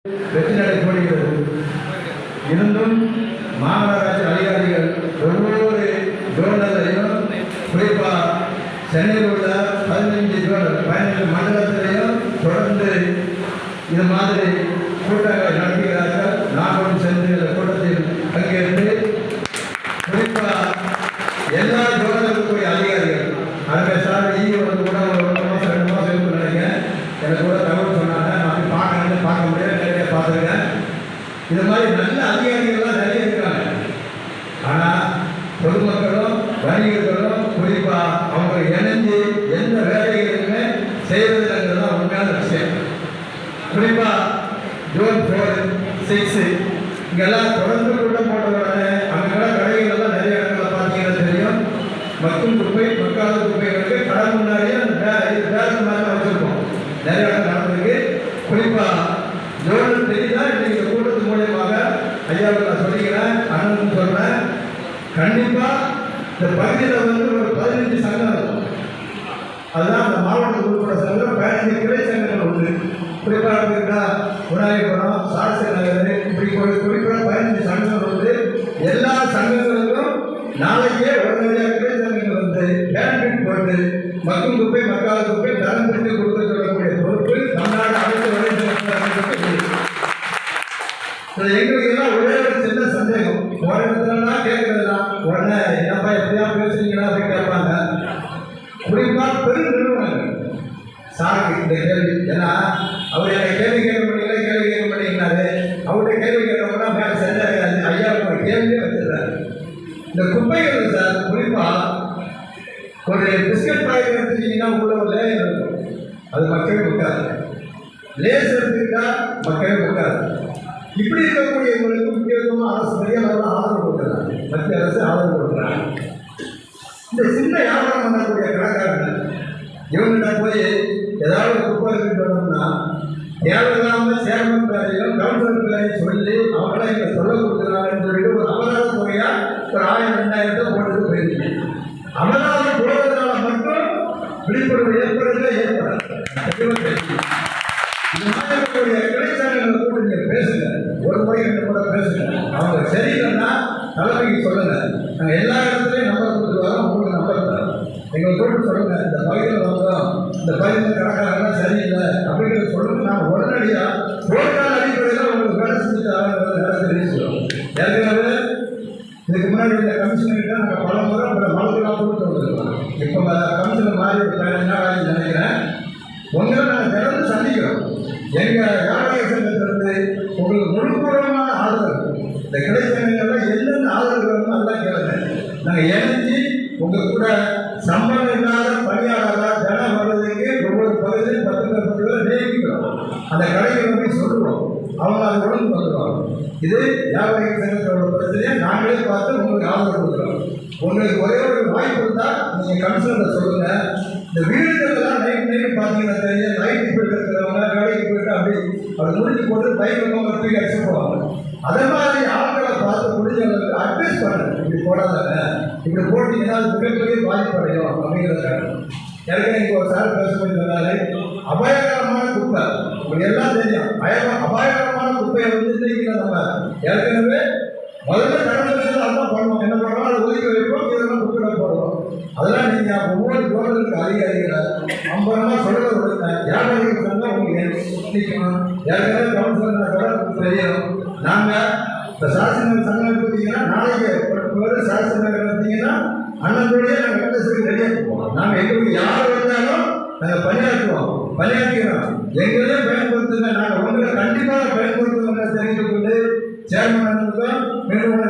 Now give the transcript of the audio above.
வெற்றி நடைபெறுகிறது. இருந்தும் மாநகராட்சி அதிகாரிகள் ஒவ்வொரு ஜோனலையும் குறிப்பாக சென்னையில் உள்ள 15 மண்டலத்திலையும் தொடர்ந்து இது மாதிரி கூட்டங்களை நடத்துகிறார்கள். நாங்களும் சென்று இந்த கூட்டத்தில் பங்கேற்று குறிப்பாக எல்லா ஜோனலுக்குரிய அதிகாரிகள் அங்கே சார் வந்து கூட ஒரு 1 மாதம் 2 மாதம் இருக்குன்னு நினைக்கிறேன். எனக்கு கூட தகவல் சொன்னாங்க. நான் பார்க்க முடியாது, நிறைய பார்த்துருக்கேன். இது மாதிரி நல்ல அதிகாரிகள்லாம் நிறைய இருக்காங்க. ஆனால் பொதுமக்களும் வணிகர்களும் குறிப்பாக அவங்க இணைஞ்சு எந்த வேலைகளுமே செய்வதில்லைங்கிறது தான் உண்மையான விஷயம். குறிப்பாக ஜூன் 4, 6 இங்கெல்லாம் தொடர்ந்து கூட்டம் போட்டவுடனே அங்கெல்லாம் கடைகள் எல்லாம் நிறைய இடங்களில் பார்த்தீங்கன்னா தெரியும். மக்கும் குப்பை மக்காத குப்பைகளுக்கு கடை முன்னாடியே வேறு மாதிரி வச்சுருக்கோம். நிறைய இடம் நடந்திருக்கு. குறிப்பாக ஜோன் தெரியுதா இன்னைக்கு இந்த கூட்டத்து மூலியமாக ஐயாவுக்கு நான் சொல்லிக்கிறேன், அண்ணன் சொல்கிறேன். கண்டிப்பாக இந்த பகுதியில் வந்து ஒரு 15 சங்கம் இருக்கும். அதுதான் அந்த மாவட்ட உட்பட சங்கம் 15 கிளை சங்கங்கள் உண்டு. குறிப்பாக எடுத்துக்கிட்டா விநாயகபுரம், சாஸ்திர நகர், இப்படி குறிப்பாக 15 சங்கங்கள் உண்டு. எல்லா சங்கங்களுக்கும் நாளைக்கே உடனடியாக கிளை சங்கங்கள் வந்து பேரண்ட் போட்டு மக்கும் குப்பை மக்காத குப்பை தரம் பிரித்து கொடுக்க சொல்லக்கூடிய பொறுப்பு தமிழ்நாடு அரசு எங்களுக்கு எல்லாம் ஒரே ஒரு சின்ன சந்தேகம். ஒரு இடத்துலலாம் கேட்கறதுலாம் உடனே என்னப்பா எப்படியா பேசுறீங்களா அப்படின்னு கேட்பாங்க. குறிப்பாக பெரும் நிறுவனங்கள் சாருக்கு இந்த கேள்வி. ஏன்னா அவர் என்னை கேள்வி கேட்க மாட்டேங்கிறாரு. அவருடைய கேள்வி கேட்டோம்னா மேலே செஞ்சாரு. ஐயா ஒரு கேள்வியே வச்சிடுறாரு. இந்த குப்பைகள் சார் குறிப்பாக ஒரு பிஸ்கட் பாக்கெட் எடுத்துட்டீங்கன்னா உள்ள ஒரு லேயர் இருக்கும். அது மக்கள் கொடுக்காது. லேஸ் எடுத்துக்கிட்டா மக்கள் கொடுக்காது. இப்படி இருக்கக்கூடிய இவங்களுக்கு முக்கியத்துவமாக அரசு பெரிய அளவில் ஆதரவு கொடுக்குறாங்க. மத்திய அரசு ஆதரவு கொடுக்குறாங்க. இந்த சின்ன வியாபாரம் பண்ணக்கூடிய கணக்காரர்கள் இவங்கிட்ட போய் ஏதாவது குப்பை இருக்குன்னா தேவையில்லாமல் சேர்மன் பேரையும் கவுன்சிலர் பேரையும் சொல்லி அவங்கள இங்கே சொல்ல கொடுக்குறாங்கன்னு சொல்லிட்டு ஒரு அபராத தொகையாக ஒரு 1000-2000 போட்டு போயிருக்கீங்க. அபராதம் போடுறதுனால மட்டும் விழிப்புணர்வு ஏற்படுறதுல ஏற்படாது. இந்த மாதிரி இருக்கக்கூடிய கிடைச்சாங்களை கூட நீங்கள் பேசுங்க. ஒரு முறை 2 முறை பேசுங்க. அவங்க சரியில்லைன்னா தலைமைக்கு சொல்லுங்க. நாங்கள் எல்லா இடத்துலையும் நம்பர் கொடுத்துட்டு வரோம். உங்களுக்கு நம்பர் தரோம். எங்களை கூட்டு சொல்லுங்க. இந்த பகுதியில் வந்தோம், இந்த பகுதியில் கணக்காரங்களாம் சரியில்லை அப்படிங்கிறத சொல்லுங்க. நாங்கள் உடனடியாக போர்க்கால அடிப்படையில் உங்களுக்கு வேலை செஞ்சு வேலை தெரிவிச்சுக்கிறோம். ஏற்கனவே இதுக்கு முன்னாடி இந்த கமிஷனர்கிட்ட நாங்கள் பல முறை மலர்லாம் கொடுத்து வந்துருக்கோம். இப்போ கமிஷனர் மாறி 15 நாள் ஆகி நினைக்கிறேன். உங்களை நாங்கள் திறந்து சந்திக்கிறோம். எங்கள் வியாபார சங்கத்திலிருந்து உங்களுக்கு முழுப்பூர்வமான ஆதரவு. இந்த கிளை சங்கங்கள்லாம் என்னென்ன ஆதரவு வேணுமோ அதெல்லாம் கேளுங்க. நாங்கள் இணைஞ்சி உங்கள் கூட சம்பளம் இல்லாத பணியாளராக தினம் வர்றதுக்கு ஒவ்வொரு பகுதியும் 10 பேர் நியமிக்கிறோம். அந்த கடைகளை போய் சொல்லுவோம். அவங்க அதை உடம்பு வந்துடுவாங்க. இது வியாபார சங்கத்தோட பிரச்சனையை நாங்களே பார்த்து உங்களுக்கு ஆதரவு கொடுக்குறோம். உங்களுக்கு ஒரே ஒரு வாய்ப்பு இருந்தால் நீங்கள் கமிஷனரை சொல்லுங்கள். இந்த வீடுகளெல்லாம் நைட் பார்த்தீங்கன்னா தெரியும். லைட் போயிட்டு இருக்கிறவங்க வேலைக்கு போயிட்டு அப்படி முடிஞ்சு போட்டு பைக்கில் தூக்கி அடிச்சு போவாங்க. அதே மாதிரி ஆட்களை பார்த்து முடிஞ்சவங்களுக்கு அட்வைஸ் பண்ணுறது. இப்படி போடாதாங்க, இப்படி போட்டிங்கன்னா அது மிகப்பெரிய பாதிப்பு அடையும் அப்படிங்கிறதுக்காக. ஏற்கனவே இங்கே ஒரு சார் பேசப்பட்டு சொன்னாலே அபாயகரமான குப்பை உங்களுக்கு எல்லாம் தெரியும். அபாயகரமான குப்பையை வந்து நம்ம ஏற்கனவே முதல்ல நடந்தது அதான் பண்ணுவோம். என்ன பண்ணுறோம், அதை ஒதுக்கி வைப்போம், இதெல்லாம் குப்பையில போடுவோம். அதெல்லாம் நீங்கள் ஒவ்வொரு ஜோனலுக்கு அதிகாரிகளை அம்பரமாக சொல்ல விடுங்க. வியாபாரிகள் சொன்னால் உங்களுக்கு நிற்கணும். ஏற்கனவே கவுன்சிலர் தெரியும். நாங்கள் இந்த சாசன சங்கம் பார்த்தீங்கன்னா நாளைக்கு சாசன பார்த்தீங்கன்னா அண்ணனுடைய நாங்கள் கட்டத்துக்கு ரெடியாக போவோம். நாங்கள் எங்களுக்கு யார் வந்தாலும் நாங்கள் பணியாற்றுகிறோம். எங்களையும் பயன்படுத்துங்க. நாங்கள் உங்களை கண்டிப்பாக பயன்படுத்துவோம் தெரிந்து கொண்டு சேர்மனுக்கும் நிறுவன